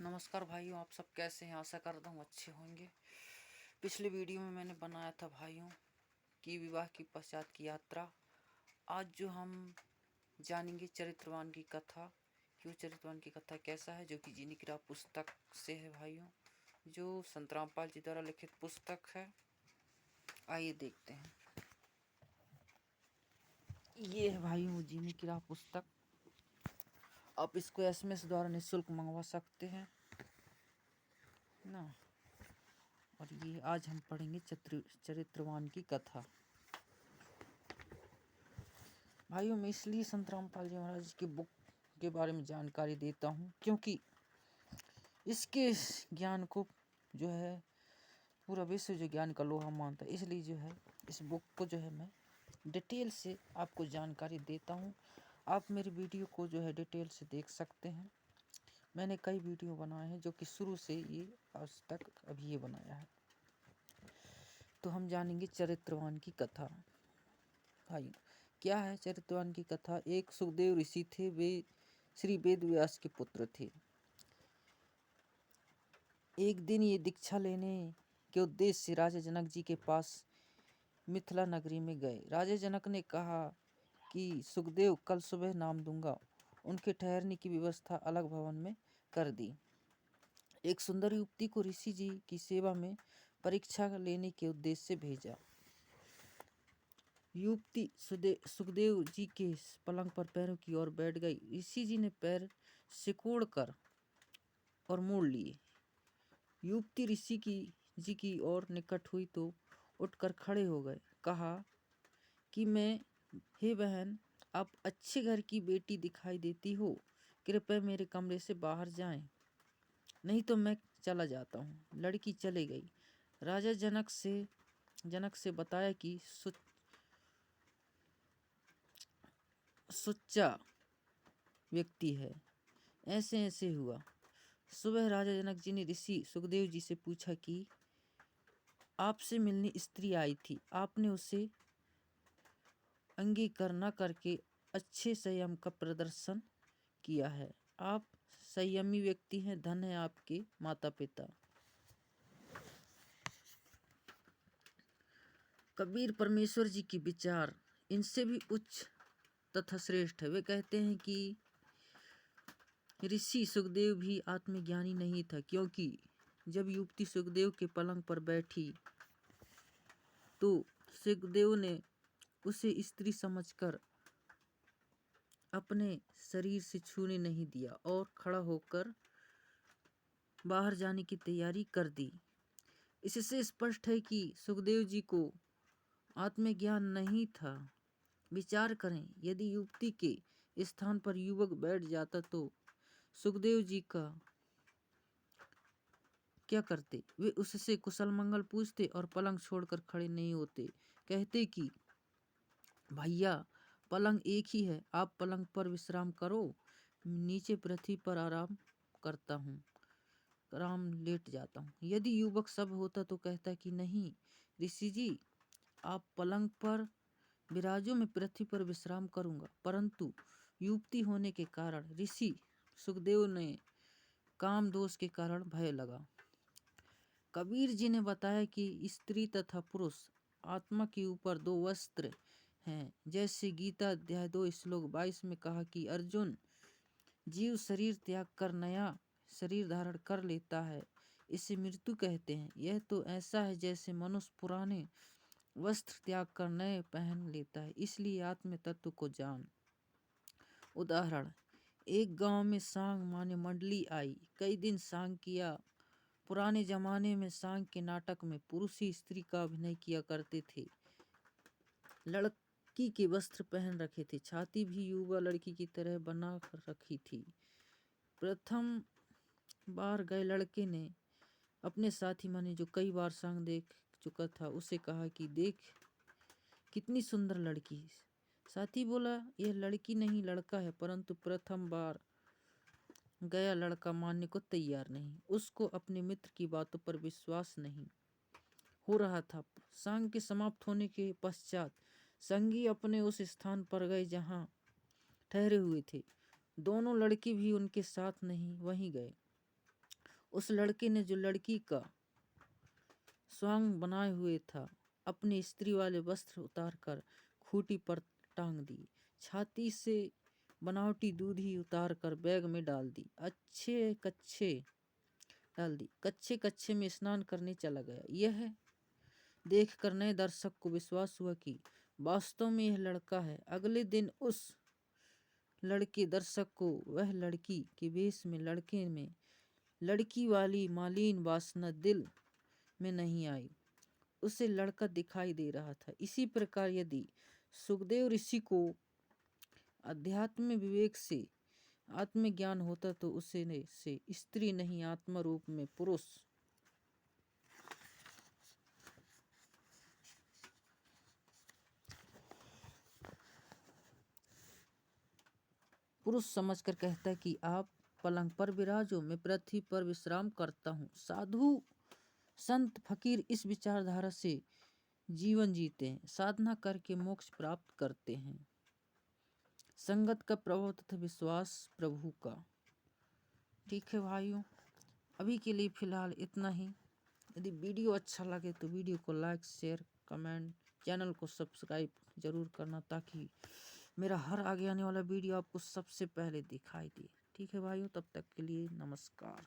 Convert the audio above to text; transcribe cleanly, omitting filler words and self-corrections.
नमस्कार भाइयों, आप सब कैसे हैं। आशा करता हूँ अच्छे होंगे। पिछले वीडियो में मैंने बनाया था भाइयों की विवाह की पश्चात की यात्रा। आज जो हम जानेंगे चरित्रवान की कथा कि वो चरित्रवान की कथा कैसा है, जो कि जीनी की राह पुस्तक से है भाइयों, जो संत रामपाल जी द्वारा लिखित पुस्तक है। आइए देखते हैं। ये है भाइयों जीनी की राह पुस्तक। आप इसको SMS द्वारा निःशुल्क मंगवा सकते हैं ना। और ये आज हम पढ़ेंगे चरित्रवान की कथा। भाइयों, मैं इसलिए संत रामपाल जी महाराज की बुक के बारे में जानकारी देता हूँ क्योंकि इसके ज्ञान को जो है पूरा विश्व जो ज्ञान का लोहा मानता है, इसलिए जो है इस बुक को जो है मैं डिटेल से आपको जानकारी देता हूँ। आप मेरी वीडियो को जो है डिटेल से देख सकते हैं। मैंने कई वीडियो बनाए हैं जो कि शुरू से ये आज तक अभी ये बनाया है। तो हम जानेंगे चरित्रवान की कथा। भाई, क्या है चरित्रवान की कथा। एक सुखदेव ऋषि थे, वे श्री वेद व्यास के पुत्र थे। एक दिन ये दीक्षा लेने के उद्देश्य से राजा जनक जी के पास मिथिला नगरी में गए। राजा जनक ने कहा कि सुखदेव कल सुबह नाम दूंगा। उनके ठहरने की व्यवस्था अलग भवन में कर दी। एक सुंदर युवती को ऋषि जी की सेवा में परीक्षा लेने के उद्देश्य से भेजा। युवती सुखदेव जी के पलंग पर पैरों की ओर बैठ गई। ऋषि जी ने पैर सिकोड़ कर और मोड़ लिए। युवती ऋषि जी की ओर निकट हुई तो उठकर खड़े हो गए। कहा कि हे बहन, आप अच्छे घर की बेटी दिखाई देती हो, कृपया मेरे कमरे से बाहर जाएं, नहीं तो मैं चला जाता हूँ। लड़की चली गई। राजा जनक से बताया कि सुच्चा व्यक्ति है। ऐसे ऐसे हुआ। सुबह राजा जनक जी ने ऋषि सुखदेव जी से पूछा कि आपसे मिलने स्त्री आई थी, आपने उसे अंगीकार न करके अच्छे संयम का प्रदर्शन किया है। आप संयमी व्यक्ति हैं, धन्य है आपके माता पिता। कबीर परमेश्वर जी की विचार इनसे भी उच्च तथा श्रेष्ठ है। वे कहते हैं कि ऋषि सुखदेव भी आत्मज्ञानी नहीं था, क्योंकि जब युवती सुखदेव के पलंग पर बैठी तो सुखदेव ने उसे स्त्री समझकर अपने शरीर से छूने नहीं दिया और खड़ा होकर बाहर जाने की तैयारी कर दी। इससे स्पष्ट है कि सुखदेव जी को आत्मज्ञान नहीं था। विचार करें, यदि युवती के स्थान पर युवक बैठ जाता तो सुखदेव जी का क्या करते। वे उससे कुशल मंगल पूछते और पलंग छोड़कर खड़े नहीं होते। कहते कि भैया, पलंग एक ही है, आप पलंग पर विश्राम करो, नीचे पृथ्वी पर आराम करता हूँ, आराम लेट जाता हूँ। यदि युवक सब होता तो कहता कि नहीं ऋषि जी, आप पलंग पर विराजो, में पृथ्वी पर विश्राम करूँगा। परंतु युवती होने के कारण ऋषि सुखदेव ने काम दोष के कारण भय लगा। कबीर जी ने बताया कि स्त्री तथा पुरुष आत्मा के ऊपर दो वस्त्र हैं। जैसे गीता अध्याय 2 श्लोक 22 में कहा कि अर्जुन, जीव शरीर त्याग कर नया शरीर धारण कर लेता है, इसे मृत्यु कहते हैं। यह तो ऐसा है जैसे मनुष्य पुराने वस्त्र त्याग कर नए पहन लेता है। इसलिए आत्म तत्व को जान। उदाहरण, एक गांव में सांग माने मंडली आई। कई दिन सांग किया। पुराने जमाने में सांग के नाटक में पुरुष ही स्त्री का अभिनय किया करते थे। लड़की के वस्त्र पहन रखे थे, छाती भी युवा लड़की की तरह बना कर रखी थी। प्रथम बार गए लड़के ने अपने साथी माने जो कई बार सांग देख चुका था उसे कहा कि देख कितनी सुंदर लड़की। साथी बोला, यह लड़की नहीं लड़का है, परंतु प्रथम बार गया लड़का मानने को तैयार नहीं। उसको अपने मित्र की बातों पर विश्वास नहीं हो रहा था। सांग के समाप्त होने के पश्चात संगी अपने उस स्थान पर गए जहां ठहरे हुए थे। दोनों लड़के भी उनके साथ नहीं वहीं गए। उस लड़के ने जो लड़की का स्वांग बनाए हुए था अपने स्त्री वाले वस्त्र उतारकर खूंटी पर टांग दी, छाती से बनावटी दूधी उतार कर बैग में डाल दी, कच्चे कच्चे में स्नान करने चला गया। यह देखकर नए दर्शक को विश्वास हुआ कि वास्तव में यह लड़का है। अगले दिन उस लड़के दर्शक को वह लड़की के वेश में लड़के में लड़की वाली मालिन वासना दिल में नहीं आई। उसे लड़का दिखाई दे रहा था। इसी प्रकार यदि सुखदेव ऋषि को अध्यात्म विवेक से आत्मज्ञान होता तो उसे से स्त्री नहीं आत्मा रूप में पुरुष समझकर कहता है कि आप पलंग पर विराजो, मैं पृथ्वी पर विश्राम करता हूँ। साधु संत फकीर इस विचारधारा से जीवन जीते हैं, साधना करके मोक्ष प्राप्त करते हैं। संगत का प्रभाव तथा विश्वास प्रभु का। ठीक है भाइयों, अभी के लिए फिलहाल इतना ही। यदि वीडियो अच्छा लगे तो वीडियो को लाइक शेयर कमेंट, चैनल को सब्सक्राइब जरूर करना ताकि मेरा हर आगे आने वाला वीडियो आपको सबसे पहले दिखाई दे। ठीक है भाइयों, तब तक के लिए नमस्कार।